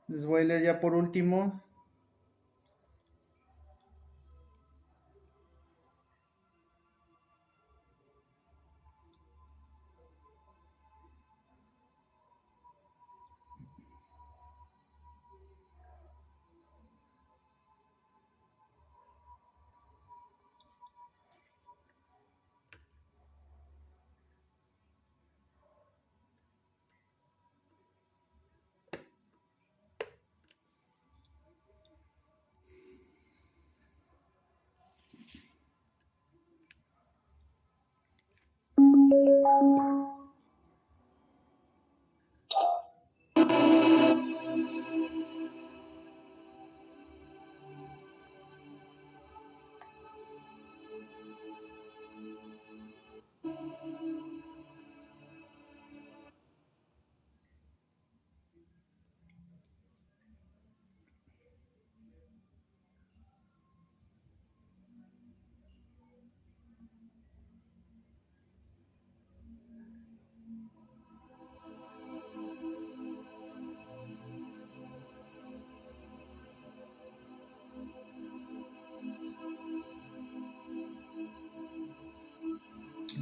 les voy a leer ya por último.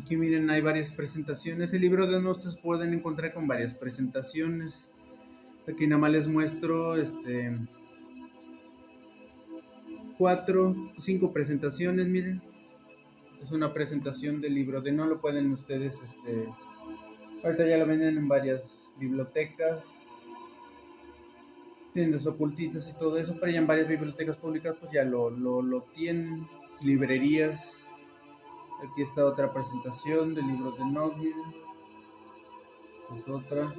Aquí miren, hay varias presentaciones. El libro de Enoch se pueden encontrar con varias presentaciones. Aquí nada más les muestro 5 presentaciones, miren. Esta es una presentación del libro de Enoch, lo pueden ustedes, ahorita ya lo venden en varias bibliotecas, tiendas ocultistas y todo eso, pero ya en varias bibliotecas públicas pues ya lo tienen, librerías. Aquí está otra presentación del libro de Enoch, miren. Esta es otra.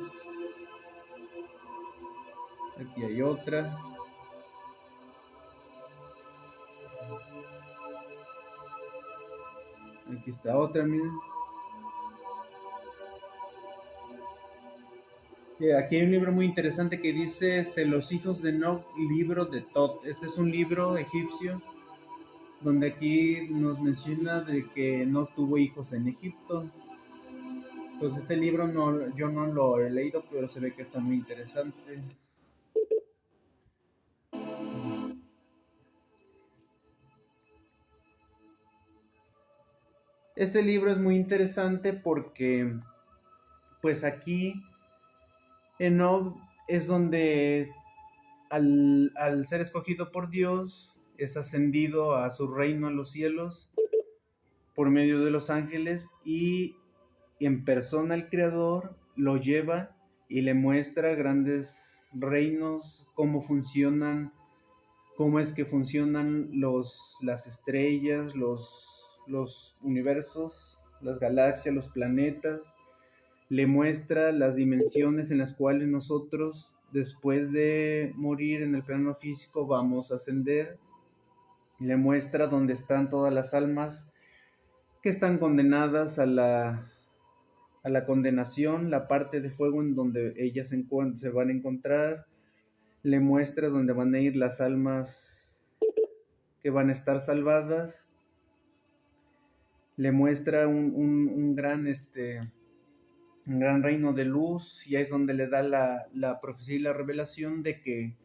Aquí hay otra. Aquí está otra, miren. Aquí hay un libro muy interesante que dice Los hijos de Enoch, libro de Tot. Este es un libro egipcio donde aquí nos menciona de que no tuvo hijos en Egipto. Entonces este libro yo no lo he leído, pero se ve que está muy interesante. Este libro es muy interesante porque pues aquí Enoch es donde al ser escogido por Dios es ascendido a su reino en los cielos por medio de los ángeles y en persona el Creador lo lleva y le muestra grandes reinos, cómo funcionan, cómo es que funcionan las estrellas, los universos, las galaxias, los planetas. Le muestra las dimensiones en las cuales nosotros, después de morir en el plano físico, vamos a ascender. Le muestra dónde están todas las almas que están condenadas a la condenación, la parte de fuego en donde ellas se van a encontrar. Le muestra dónde van a ir las almas que van a estar salvadas. Le muestra un gran un gran reino de luz, y ahí es donde le da la profecía y la revelación de que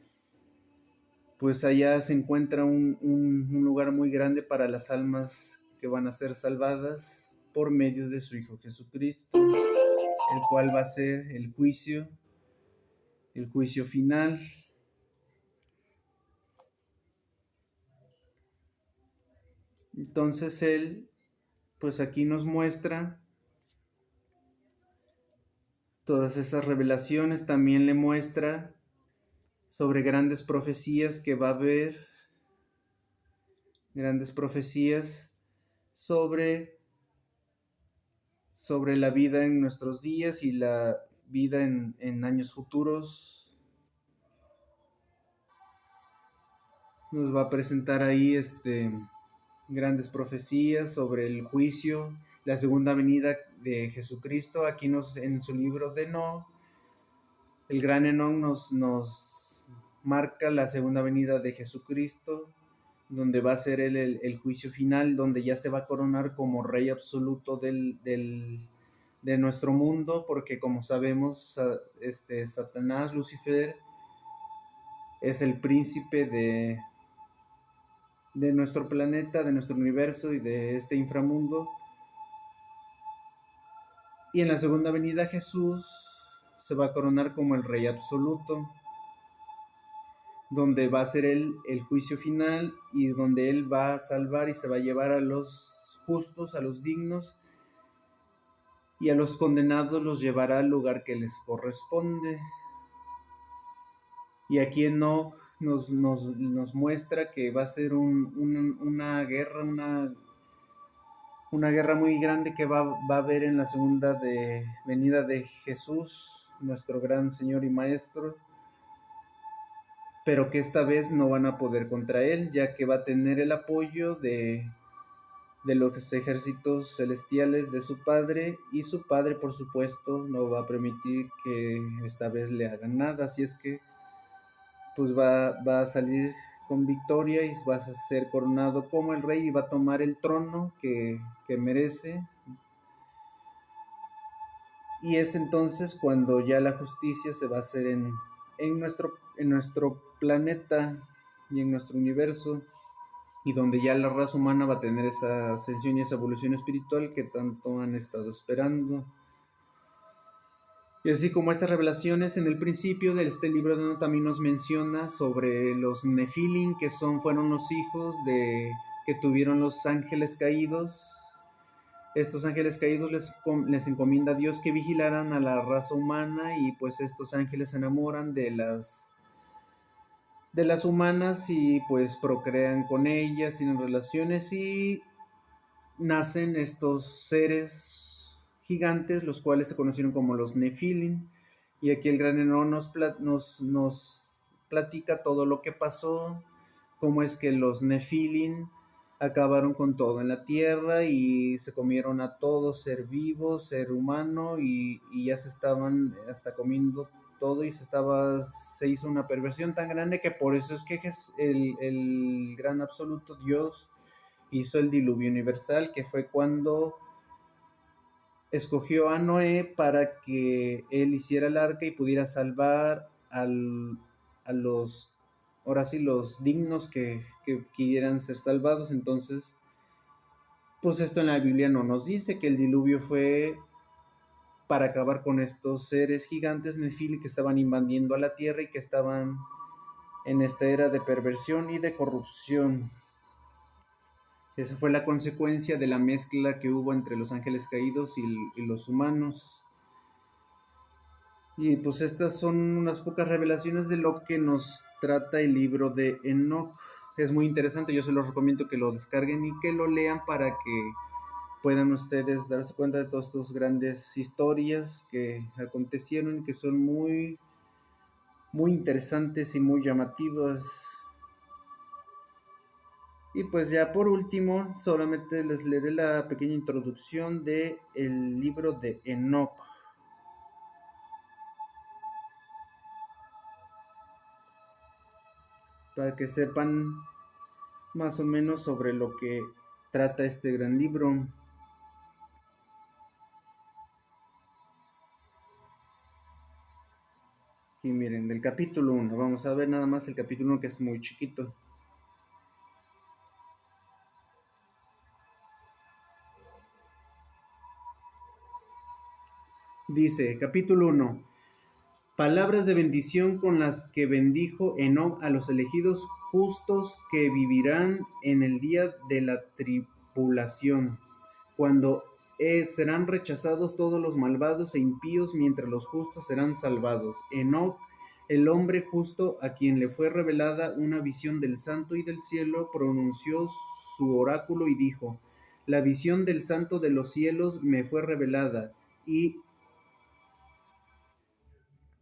pues allá se encuentra un lugar muy grande para las almas que van a ser salvadas por medio de su Hijo Jesucristo, el cual va a ser el juicio final. Entonces él, pues aquí nos muestra todas esas revelaciones, también le muestra sobre grandes profecías que va a haber, grandes profecías sobre la vida en nuestros días y la vida en años futuros. Nos va a presentar ahí grandes profecías sobre el juicio, la segunda venida de Jesucristo. Aquí en su libro de Enoch, el gran Enoch nos marca la segunda venida de Jesucristo, donde va a ser él el juicio final, donde ya se va a coronar como rey absoluto de nuestro mundo, porque como sabemos, Satanás, Lucifer, es el príncipe de nuestro planeta, de nuestro universo y de este inframundo. Y en la segunda venida Jesús se va a coronar como el rey absoluto, donde va a ser el juicio final y donde él va a salvar y se va a llevar a los justos, a los dignos, y a los condenados los llevará al lugar que les corresponde. Y aquí Enoch nos muestra que va a ser una guerra, una guerra muy grande que va a haber en la segunda venida de Jesús, nuestro gran Señor y Maestro, pero que esta vez no van a poder contra él, ya que va a tener el apoyo de los ejércitos celestiales de su Padre, y su Padre, por supuesto, no va a permitir que esta vez le hagan nada. Así es que pues va a salir con victoria y va a ser coronado como el rey y va a tomar el trono que merece. Y es entonces cuando ya la justicia se va a hacer en nuestro planeta y en nuestro universo. y donde ya la raza humana va a tener esa ascensión y esa evolución espiritual que tanto han estado esperando. Y así como estas revelaciones en el principio de este libro de también nos menciona sobre los Nefilim, que fueron los hijos que tuvieron los ángeles caídos. Estos ángeles caídos les encomienda a Dios que vigilaran a la raza humana, y pues estos ángeles se enamoran de las humanas y pues procrean con ellas, tienen relaciones y nacen estos seres gigantes, los cuales se conocieron como los Nefilim. Y aquí el gran Enón nos platica todo lo que pasó, cómo es que los Nefilim acabaron con todo en la tierra y se comieron a todo ser vivo, ser humano, y ya se estaban hasta comiendo todo, y se hizo una perversión tan grande que por eso es que el gran absoluto Dios hizo el diluvio universal, que fue cuando escogió a Noé para que él hiciera el arca y pudiera salvar a los, ahora sí, los dignos que quieran ser salvados. Entonces, pues esto en la Biblia no nos dice que el diluvio fue para acabar con estos seres gigantes Nefil que estaban invadiendo a la tierra y que estaban en esta era de perversión y de corrupción. Esa fue la consecuencia de la mezcla que hubo entre los ángeles caídos y los humanos. Y pues estas son unas pocas revelaciones de lo que nos trata el libro de Enoch. Es muy interesante, yo se los recomiendo que lo descarguen y que lo lean para que puedan ustedes darse cuenta de todas estas grandes historias que acontecieron y que son muy, muy interesantes y muy llamativas. Y pues ya por último, solamente les leeré la pequeña introducción de el libro de Enoch, para que sepan más o menos sobre lo que trata este gran libro. Y miren, del capítulo 1, vamos a ver nada más el capítulo 1, que es muy chiquito. Dice, capítulo 1, palabras de bendición con las que bendijo Enoch a los elegidos justos que vivirán en el día de la tribulación, cuando serán rechazados todos los malvados e impíos, mientras los justos serán salvados. Enoch, el hombre justo, a quien le fue revelada una visión del santo y del cielo, pronunció su oráculo y dijo, la visión del santo de los cielos me fue revelada, y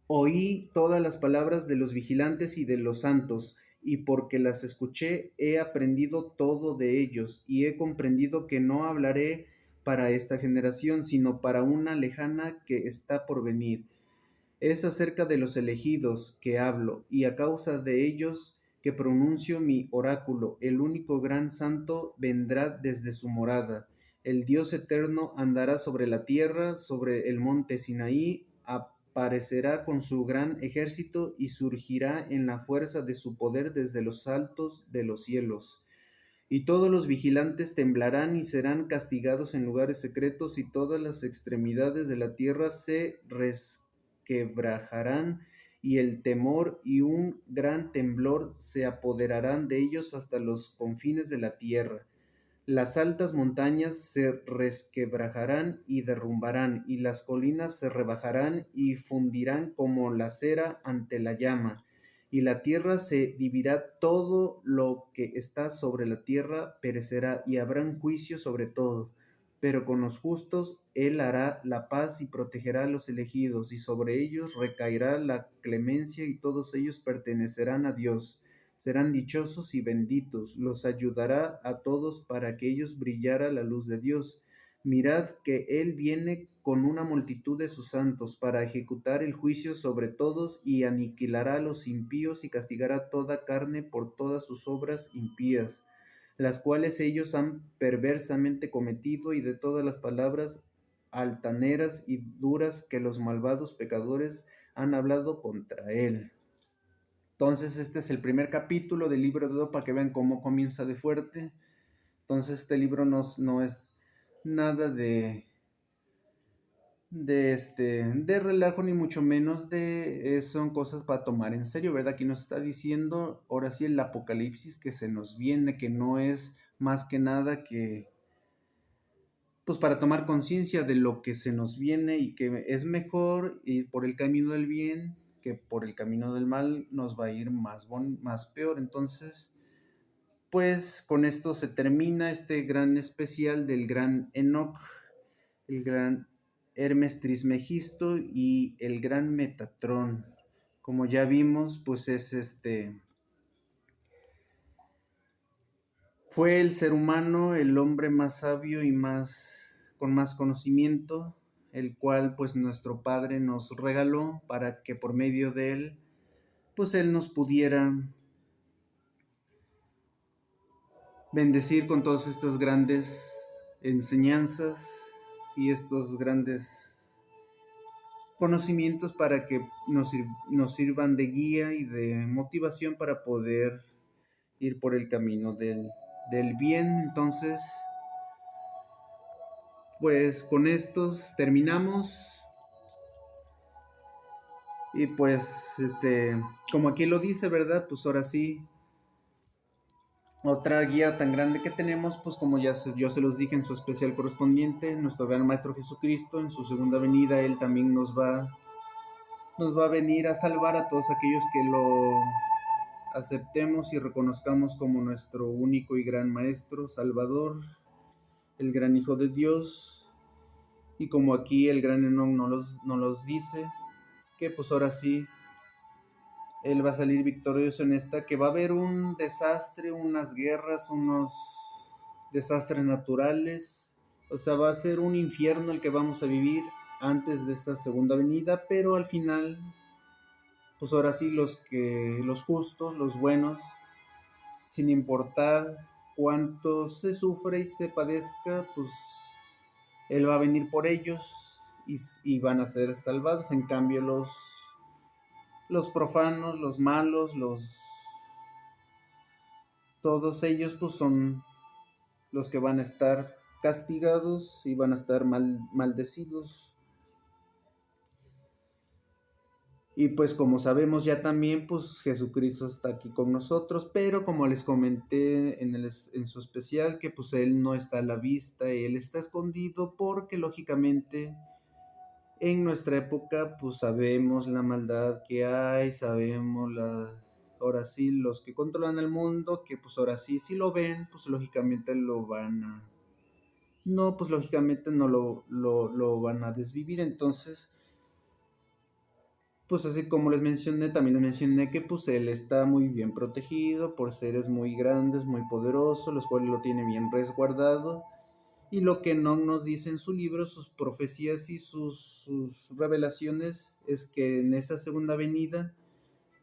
oí todas las palabras de los vigilantes y de los santos, y porque las escuché he aprendido todo de ellos, y he comprendido que no hablaré para esta generación, sino para una lejana que está por venir. Es acerca de los elegidos que hablo, y a causa de ellos que pronuncio mi oráculo. El único gran santo vendrá desde su morada. El Dios eterno andará sobre la tierra, sobre el monte Sinaí, aparecerá con su gran ejército y surgirá en la fuerza de su poder desde los altos de los cielos. Y todos los vigilantes temblarán y serán castigados en lugares secretos, y todas las extremidades de la tierra se resquebrajarán, y el temor y un gran temblor se apoderarán de ellos hasta los confines de la tierra. Las altas montañas se resquebrajarán y derrumbarán, y las colinas se rebajarán y fundirán como la cera ante la llama, y la tierra se dividirá, todo lo que está sobre la tierra perecerá, y habrá un juicio sobre todos. Pero con los justos él hará la paz y protegerá a los elegidos, y sobre ellos recaerá la clemencia, y todos ellos pertenecerán a Dios. Serán dichosos y benditos, los ayudará a todos para que ellos brillara la luz de Dios. Mirad que Él viene con una multitud de sus santos para ejecutar el juicio sobre todos, y aniquilará a los impíos y castigará toda carne por todas sus obras impías, las cuales ellos han perversamente cometido, y de todas las palabras altaneras y duras que los malvados pecadores han hablado contra Él. Entonces este es el primer capítulo del libro de Edo para que vean cómo comienza de fuerte. Entonces este libro no es nada de relajo, ni mucho menos son cosas para tomar en serio, ¿verdad? Aquí nos está diciendo ahora sí el apocalipsis que se nos viene, que no es más que nada que pues para tomar conciencia de lo que se nos viene y que es mejor ir por el camino del bien que por el camino del mal, nos va a ir más peor. Entonces, pues con esto se termina este gran especial del gran Enoch, el gran Hermes Trismegisto y el gran Metatrón. Como ya vimos, pues fue el ser humano, el hombre más sabio y con más conocimiento, el cual pues nuestro Padre nos regaló para que por medio de él, pues él nos pudiera bendecir con todas estas grandes enseñanzas y estos grandes conocimientos para que nos sirvan de guía y de motivación para poder ir por el camino del bien. Entonces, pues con estos terminamos. Y pues, como aquí lo dice, ¿verdad? Pues ahora sí, otra guía tan grande que tenemos, pues como yo se los dije en su especial correspondiente, nuestro gran Maestro Jesucristo, en su segunda venida, Él también nos va a venir a salvar a todos aquellos que lo aceptemos y reconozcamos como nuestro único y gran Maestro, Salvador, el gran Hijo de Dios. Y como aquí el gran Enoch nos los dice, que pues ahora sí, él va a salir victorioso en esta, que va a haber un desastre, unas guerras, unos desastres naturales. O sea, va a ser un infierno el que vamos a vivir antes de esta segunda venida, pero al final, pues ahora sí, los justos, los buenos, sin importar cuánto se sufre y se padezca, pues Él va a venir por ellos y van a ser salvados. En cambio, los profanos, los malos, todos ellos pues son los que van a estar castigados y van a estar maldecidos. Y pues como sabemos ya también, pues Jesucristo está aquí con nosotros, pero como les comenté en su especial, que pues Él no está a la vista, Él está escondido porque lógicamente en nuestra época pues sabemos la maldad que hay, sabemos ahora sí, los que controlan el mundo, que pues ahora sí, si lo ven, pues lógicamente lo van a... No, pues lógicamente no lo van a desvivir. Entonces, pues así como les mencioné, también les mencioné que pues él está muy bien protegido por seres muy grandes, muy poderosos, los cuales lo tienen bien resguardado. Y lo que no nos dice en su libro, sus profecías y sus revelaciones, es que en esa segunda venida,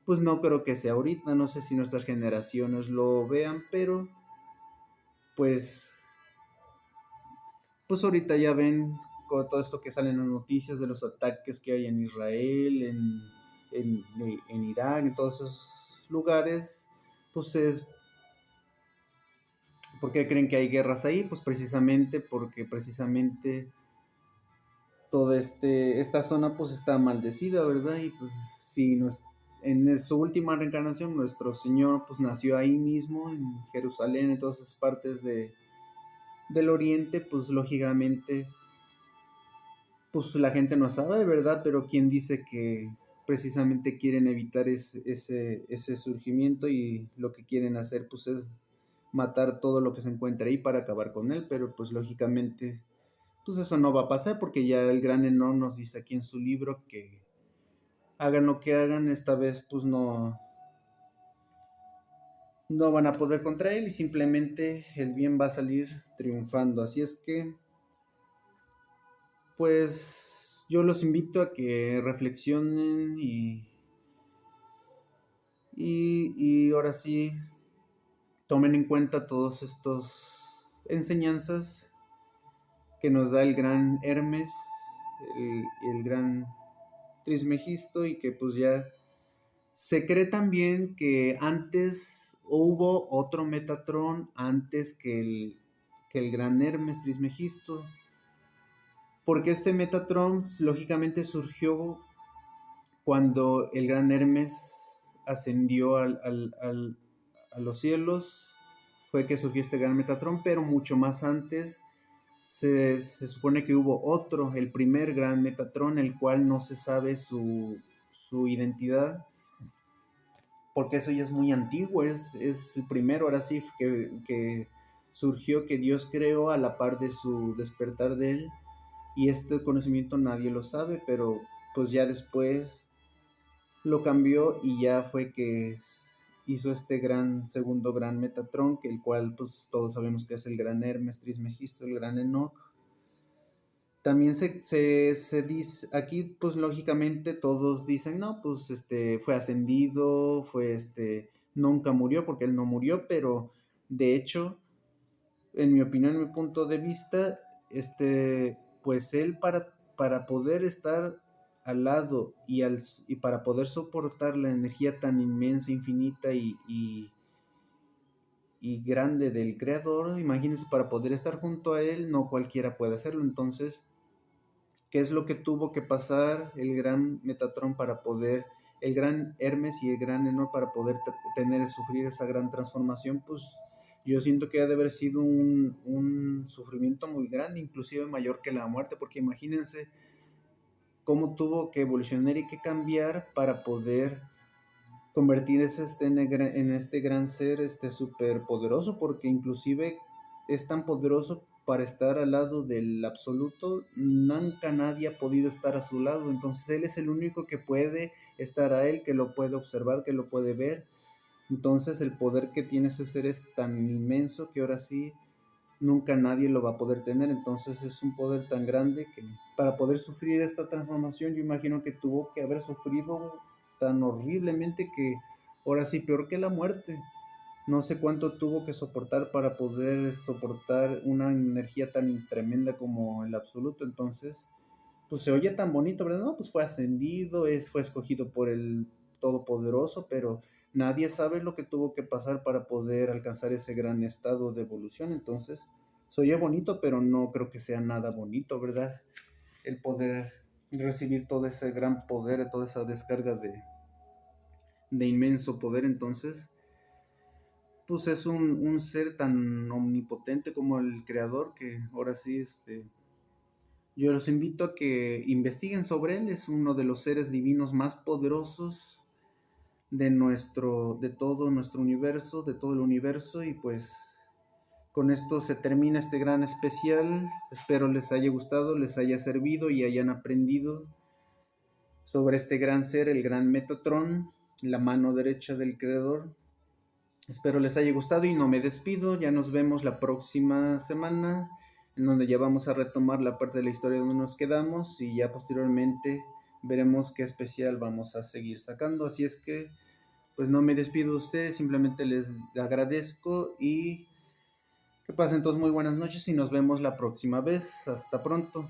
pues no creo que sea ahorita, no sé si nuestras generaciones lo vean, pero pues ahorita ya ven con todo esto que sale en las noticias de los ataques que hay en Israel, en Irán, en todos esos lugares, pues ¿por qué creen que hay guerras ahí? Pues precisamente porque toda esta zona pues está maldecida, ¿verdad? Y pues si en su última reencarnación nuestro Señor pues nació ahí mismo, en Jerusalén, en todas esas partes del oriente, pues lógicamente pues la gente no sabe, ¿verdad? Pero quién dice que precisamente quieren evitar ese surgimiento y lo que quieren hacer pues es matar todo lo que se encuentra ahí para acabar con él, pero pues lógicamente pues eso no va a pasar porque ya el gran Enoch nos dice aquí en su libro que hagan lo que hagan, esta vez pues no van a poder contra él y simplemente el bien va a salir triunfando. Así es que pues yo los invito a que reflexionen y ahora sí tomen en cuenta todos estos enseñanzas que nos da el gran Hermes, el gran Trismegisto y que pues ya Se cree también que antes hubo otro Metatron antes que el gran Hermes Trismegisto, porque este Metatron lógicamente surgió cuando el gran Hermes ascendió a los cielos, fue que surgió este gran Metatron, pero mucho más antes se supone que hubo otro, el primer gran Metatron, el cual no se sabe su identidad, porque eso ya es muy antiguo, es el primero, ahora sí, que surgió, que Dios creó a la par de su despertar de él, y este conocimiento nadie lo sabe, pero pues ya después lo cambió y ya fue que hizo este gran segundo gran Metatron, que el cual pues todos sabemos que es el gran Hermes Trismegisto, el gran Enoch. También se dice, aquí pues lógicamente todos dicen, no, pues fue ascendido, nunca murió porque él no murió, pero de hecho, en mi opinión, en mi punto de vista, pues él para poder estar al lado y para poder soportar la energía tan inmensa, infinita y grande del creador, imagínense, para poder estar junto a él, no cualquiera puede hacerlo. Entonces, ¿qué es lo que tuvo que pasar el gran Metatron para poder, el gran Hermes y el gran Enor para poder sufrir esa gran transformación? Pues yo siento que ha de haber sido un sufrimiento muy grande, inclusive mayor que la muerte, porque imagínense cómo tuvo que evolucionar y que cambiar para poder convertirse en este gran ser, súper poderoso, porque inclusive es tan poderoso para estar al lado del absoluto, nunca nadie ha podido estar a su lado, entonces él es el único que puede estar a él, que lo puede observar, que lo puede ver, entonces el poder que tiene ese ser es tan inmenso que ahora sí nunca nadie lo va a poder tener, entonces es un poder tan grande que para poder sufrir esta transformación yo imagino que tuvo que haber sufrido tan horriblemente que ahora sí peor que la muerte. No sé cuánto tuvo que soportar para poder soportar una energía tan tremenda como el absoluto, entonces pues se oye tan bonito, ¿verdad? No, pues fue ascendido, fue escogido por el Todopoderoso, pero nadie sabe lo que tuvo que pasar para poder alcanzar ese gran estado de evolución. Entonces, se oye bonito, pero no creo que sea nada bonito, ¿verdad? El poder recibir todo ese gran poder, toda esa descarga de inmenso poder. Entonces, pues es un ser tan omnipotente como el creador que ahora sí, yo los invito a que investiguen sobre él. Es uno de los seres divinos más poderosos de todo nuestro universo, de todo el universo. Y pues con esto se termina este gran especial. Espero les haya gustado, les haya servido y hayan aprendido sobre este gran ser, el gran Metatron, la mano derecha del creador. Espero les haya gustado y no me despido. Ya nos vemos la próxima semana, en donde ya vamos a retomar la parte de la historia donde nos quedamos y ya posteriormente veremos qué especial vamos a seguir sacando. Así es que, pues no me despido de ustedes, simplemente les agradezco y que pasen todos muy buenas noches y nos vemos la próxima vez. Hasta pronto.